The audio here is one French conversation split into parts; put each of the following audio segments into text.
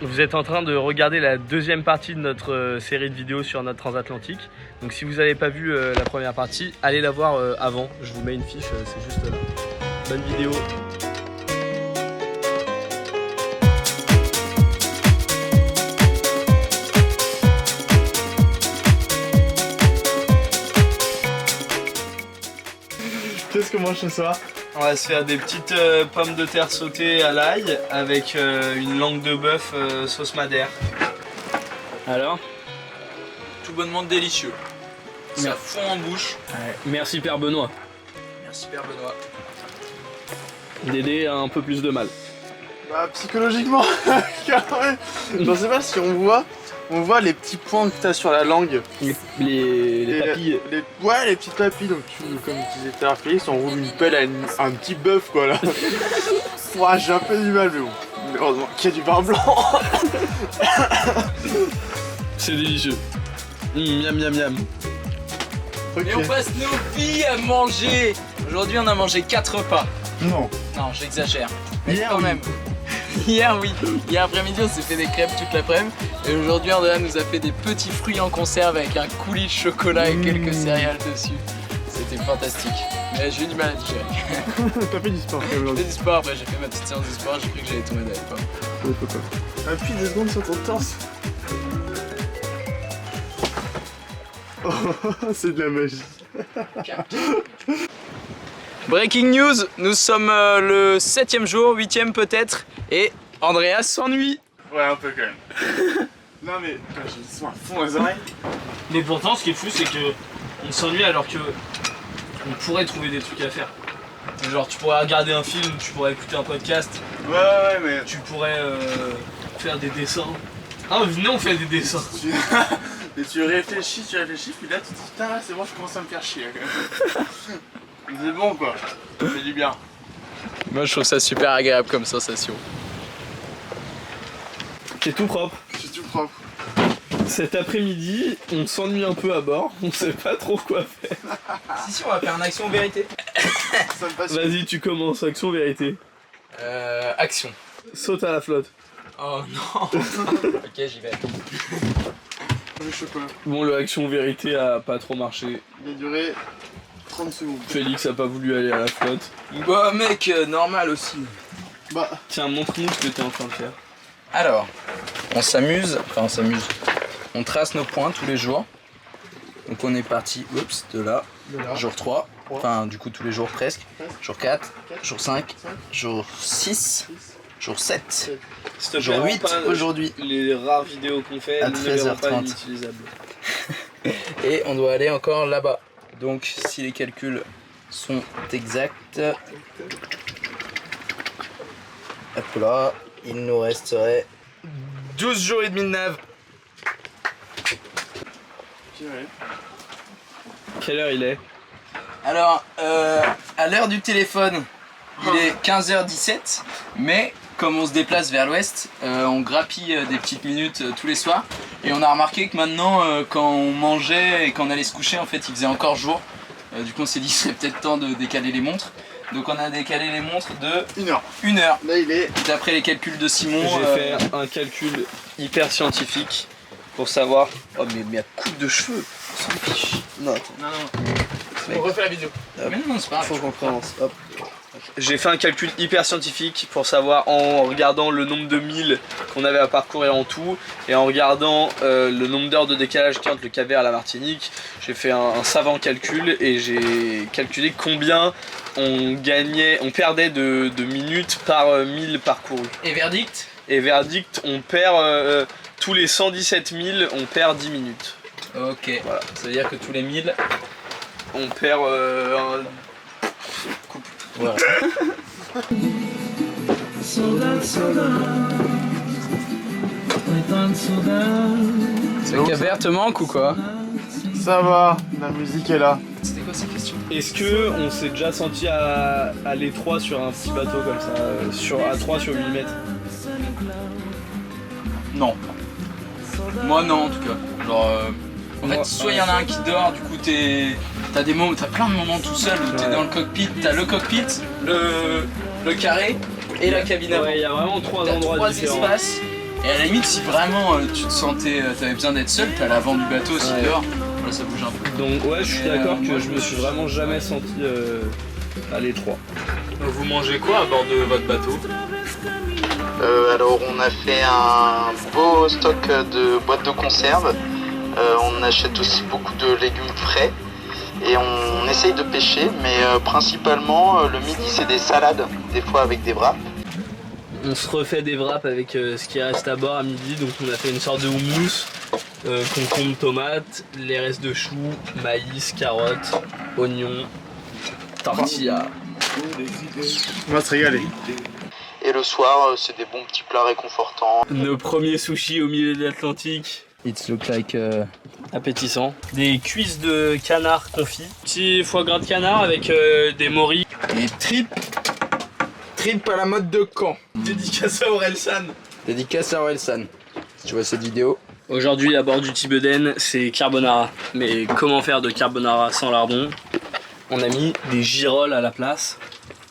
Vous êtes en train de regarder la deuxième partie de notre série de vidéos sur notre transatlantique. Donc si vous n'avez pas vu la première partie, allez la voir avant. Je vous mets une fiche, c'est juste là. Bonne vidéo. Qu'est-ce qu'on mange ce soir? On va se faire des petites pommes de terre sautées à l'ail avec une langue de bœuf sauce madère. Alors? Tout bonnement délicieux. Ça fond en bouche. Ouais. Merci Père Benoît. Merci Père Benoît. Dédé a un peu plus de mal. Bah psychologiquement, carrément. Je sais pas si on voit les petits points que t'as sur la langue. Les papilles. Ouais, les petites papilles. Donc comme tu disais tout à l'heure, Félix, on roule une pelle à un petit bœuf quoi là. Ouah, j'ai un peu du mal mais bon. Mais heureusement qu'il y a du vin blanc. C'est délicieux. Miam miam miam. Okay. Et on passe nos vies à manger. Aujourd'hui on a mangé 4 repas. Non. Non, j'exagère. Mais Hier, quand oui. même. Hier oui. Hier après-midi on s'est fait des crêpes toute l'après-midi. Et aujourd'hui Andrea nous a fait des petits fruits en conserve avec un coulis de chocolat et quelques céréales dessus. C'était fantastique. Mais j'ai eu du mal à digérer. T'as fait du sport quand même. J'ai fait du sport, après j'ai fait ma petite séance de sport, j'ai cru que j'allais tomber d'ailleurs. Appuie 2 secondes sur ton torse. Oh, c'est de la magie. Breaking news, nous sommes le 7e jour, 8e peut-être, et Andreas s'ennuie. Ouais, un peu quand même. Non mais j'ai le son à fond aux oreilles. Mais pourtant, ce qui est fou, c'est que on s'ennuie alors que on pourrait trouver des trucs à faire. Genre, tu pourrais regarder un film, tu pourrais écouter un podcast, Ouais, mais tu pourrais faire des dessins. Ah, venez, on fait des dessins. tu réfléchis, puis là tu te dis putain là c'est bon, je commence à me faire chier quand même. C'est bon quoi, ça fait du bien. Moi je trouve ça super agréable comme sensation. C'est tout propre. C'est tout propre. Cet après-midi, on s'ennuie un peu à bord, on sait pas trop quoi faire. Si on va faire une action vérité. Ça me passe. Vas-y, tu commences, action vérité. Action. Saute à la flotte. Oh non. Ok j'y vais. Le chocolat. Bon, le action vérité a pas trop marché. Il a duré 30 secondes. Félix a pas voulu aller à la flotte. Bah mec, normal aussi. Bah, Tiens, montre-nous ce que t'es en train de faire. Alors, on s'amuse, on trace nos points tous les jours. Donc on est parti, oups, de là, jour 3, enfin du coup tous les jours presque, jour 4, jour 5, jour 6, jour 7, jour 8 aujourd'hui. Les rares vidéos qu'on fait, À ne les rend pas 13h30. inutilisables. Et on doit aller encore là-bas. Donc si les calculs sont exacts, hop là, il nous resterait 12 jours et demi de nave. Quelle heure il est? Alors, à l'heure du téléphone, il est 15h17, mais comme on se déplace vers l'ouest, on grappille des petites minutes tous les soirs. Et on a remarqué que maintenant, quand on mangeait et quand on allait se coucher, en fait, il faisait encore jour. Du coup, on s'est dit qu'il serait peut-être temps de décaler les montres. Donc on a décalé les montres de 1 heure. Là il est. D'après les calculs de Simon. J'ai fait un calcul hyper scientifique pour savoir... Oh mais à coupe de cheveux, on s'en fiche. Non, attends. On refait la vidéo. Mais non, c'est pas grave. Faut qu'on commence. Hop. J'ai fait un calcul hyper scientifique pour savoir en regardant le nombre de milles qu'on avait à parcourir en tout et en regardant le nombre d'heures de décalage qu'il y a entre le Cap-Vert et la Martinique. J'ai fait un savant calcul et j'ai calculé combien on perdait de minutes par mille parcouru. Et verdict? Et verdict, on perd tous les 117 000, on perd 10 minutes. Ok, Voilà. ça veut dire que tous les 1000, On perd un couple. voilà. Le Cap-Vert te manque ou quoi? Ça va, la musique est là. C'était quoi cette question? Est-ce que on s'est déjà senti à l'étroit sur un petit bateau comme ça, à 3 sur 8 mètres? Non. Moi non en tout cas. Genre, en fait, soit il y en a un qui dort, du coup t'as plein de moments tout seul où t'es dans le cockpit, t'as le cockpit, le carré et la cabine avant. Ouais, il y a vraiment 3 T'as endroits 3 différents. espaces Et à la limite, si vraiment tu te sentais, t'avais besoin d'être seul, t'as l'avant du bateau aussi dehors. Là, ça bouge un peu. Donc ouais, je suis d'accord que je me suis vraiment jamais senti à l'étroit. Vous mangez quoi à bord de votre bateau? Alors on a fait un beau stock de boîtes de conserve. On achète aussi beaucoup de légumes frais. Et on essaye de pêcher, mais principalement le midi c'est des salades, des fois avec des wraps. On se refait des wraps avec ce qui reste à bord à midi, donc on a fait une sorte de houmous, concombre, tomate, les restes de choux, maïs, carottes, oignons, tortilla. On va se régaler. Et le soir c'est des bons petits plats réconfortants. Nos premiers sushis au milieu de l'Atlantique. It look like Appétissant. Des cuisses de canard confit. Petit foie gras de canard avec des morilles. et trip à la mode de Caen. Dédicace à Orelsan. Dédicace à Orelsan. Si tu vois cette vidéo. Aujourd'hui à bord du Thibeden, c'est carbonara. Mais comment faire de carbonara sans lardon? On a mis des girolles à la place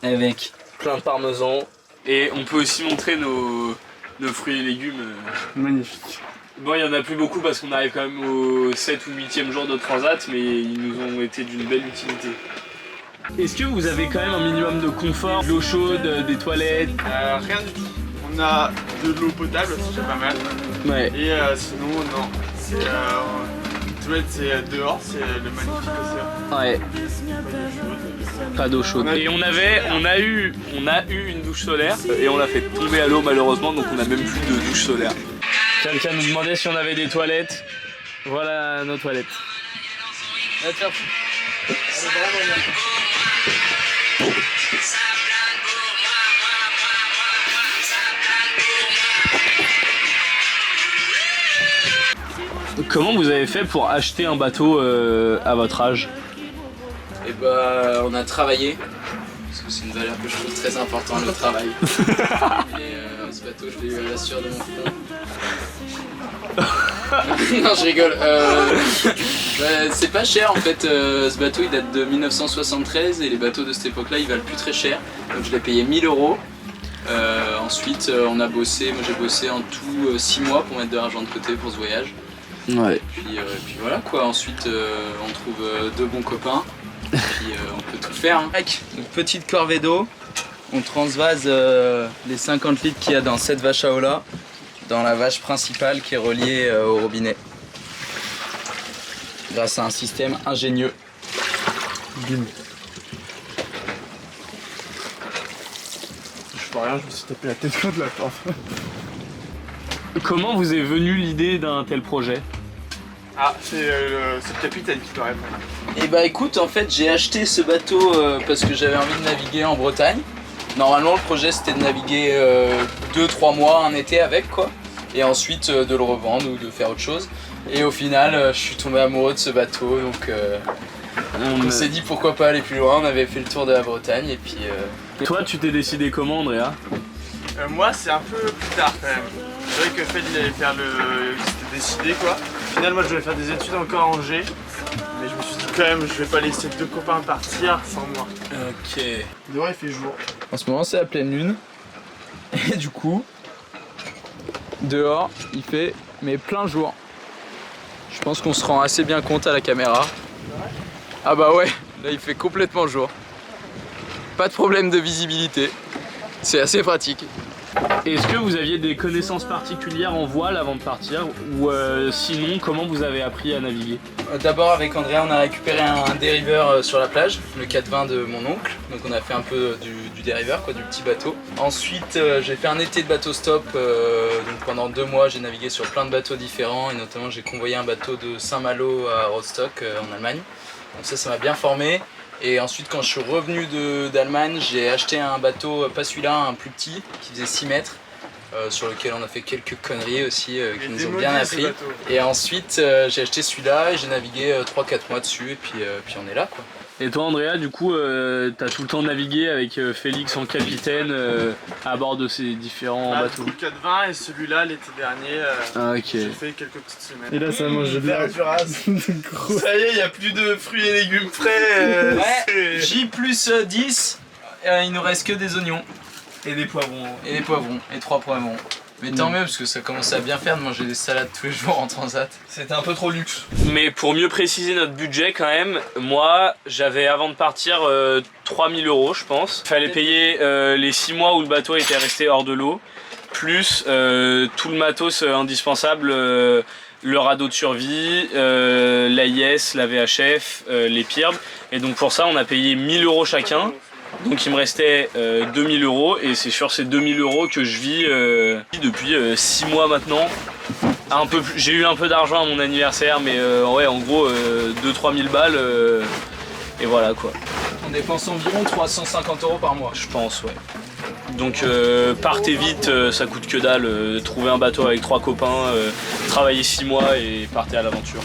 avec plein de parmesan. Et on peut aussi montrer nos fruits et légumes. Magnifique. Bon, il n'y en a plus beaucoup parce qu'on arrive quand même au 7 ou 8e jour de transat, mais ils nous ont été d'une belle utilité. Est-ce que vous avez quand même un minimum de confort? De l'eau chaude, des toilettes? Rien du tout. On a de l'eau potable, c'est déjà pas mal. Ouais. Et sinon, non. C'est c'est dehors, c'est le magnifique océan. Ouais. Pas d'eau chaude. Et on a eu une douche solaire et on l'a fait tomber à l'eau malheureusement, donc on a même plus de douche solaire. Quelqu'un nous demandait si on avait des toilettes. Voilà nos toilettes. Comment vous avez fait pour acheter un bateau à votre âge? Et bah on a travaillé. Parce que c'est une valeur que je trouve très importante, le travail. Et ce bateau je l'ai eu à la sueur de mon front. Non je rigole. C'est pas cher en fait, ce bateau il date de 1973 et les bateaux de cette époque là ils valent plus très cher. Donc je l'ai payé 1000 €. Ensuite on a bossé, moi j'ai bossé en tout 6 mois pour mettre de l'argent de côté pour ce voyage. Ouais. Et puis voilà quoi, ensuite on trouve deux bons copains. Et puis on peut tout faire. Hein. Donc, petite corvée d'eau, on transvase les 50 litres qu'il y a dans cette vache à eau là dans la vache principale qui est reliée au robinet. Grâce à un système ingénieux. Bim. Je peux rien, je me suis tapé la tête contre la porte. Comment vous est venue l'idée d'un tel projet? Ah, c'est le capitaine qui doit répondre. Et bah écoute, en fait j'ai acheté ce bateau parce que j'avais envie de naviguer en Bretagne. Normalement le projet c'était de naviguer 2-3 mois un été avec quoi. Et ensuite de le revendre ou de faire autre chose. Et au final je suis tombé amoureux de ce bateau donc on s'est dit pourquoi pas aller plus loin. On avait fait le tour de la Bretagne et puis... Toi tu t'es décidé comment Andrea? Moi c'est un peu plus tard quand même. C'est vrai que Fed il allait faire c'était décidé quoi. Au final moi je devais faire des études encore à Angers. Mais je me suis dit quand même je vais pas laisser deux copains partir sans moi. Ok. Dehors il fait jour. En ce moment c'est la pleine lune. Et du coup, dehors il fait mais plein jour. Je pense qu'on se rend assez bien compte à la caméra. Ah bah ouais, là il fait complètement jour. Pas de problème de visibilité. C'est assez pratique. Est-ce que vous aviez des connaissances particulières en voile avant de partir ou sinon comment vous avez appris à naviguer? D'abord avec Andrea on a récupéré un dériveur sur la plage, le 420 de mon oncle. Donc on a fait un peu du dériveur, quoi, du petit bateau. Ensuite j'ai fait un été de bateau stop, donc pendant 2 mois j'ai navigué sur plein de bateaux différents et notamment j'ai convoyé un bateau de Saint-Malo à Rostock en Allemagne. Donc ça m'a bien formé. Et ensuite quand je suis revenu d'Allemagne, j'ai acheté un bateau, pas celui-là, un plus petit, qui faisait 6 mètres, sur lequel on a fait quelques conneries aussi, qui nous ont bien appris. Et ensuite j'ai acheté celui-là et j'ai navigué 3-4 mois dessus et puis on est là quoi. Et toi Andrea, du coup, t'as tout le temps navigué avec Félix en capitaine à bord de ces différents bateaux? Le 420 et celui-là l'été dernier, j'ai fait quelques petites semaines. Et là ça mange de la Ça y est, il n'y a plus de fruits et légumes frais. Ouais, J plus 10, il nous reste que des oignons. Et des poivrons. Et des poivrons, et 3 poivrons. Mais tant mieux parce que ça commence à bien faire de manger des salades tous les jours en transat. C'était un peu trop luxe. Mais pour mieux préciser notre budget quand même, moi j'avais avant de partir 3000 € je pense. Il fallait payer les 6 mois où le bateau était resté hors de l'eau, plus tout le matos indispensable, le radeau de survie, l'AIS, la VHF, les PIRB. Et donc pour ça on a payé 1000 € chacun. Donc il me restait 2000 € et c'est sur ces 2000 € que je vis depuis 6 mois maintenant. J'ai eu un peu d'argent à mon anniversaire, mais ouais, en gros 2-3 000 balles et voilà quoi. On dépense environ 350 € par mois. Je pense, ouais. Donc partez vite, ça coûte que dalle. Trouvez un bateau avec 3 copains, travaillez 6 mois et partez à l'aventure.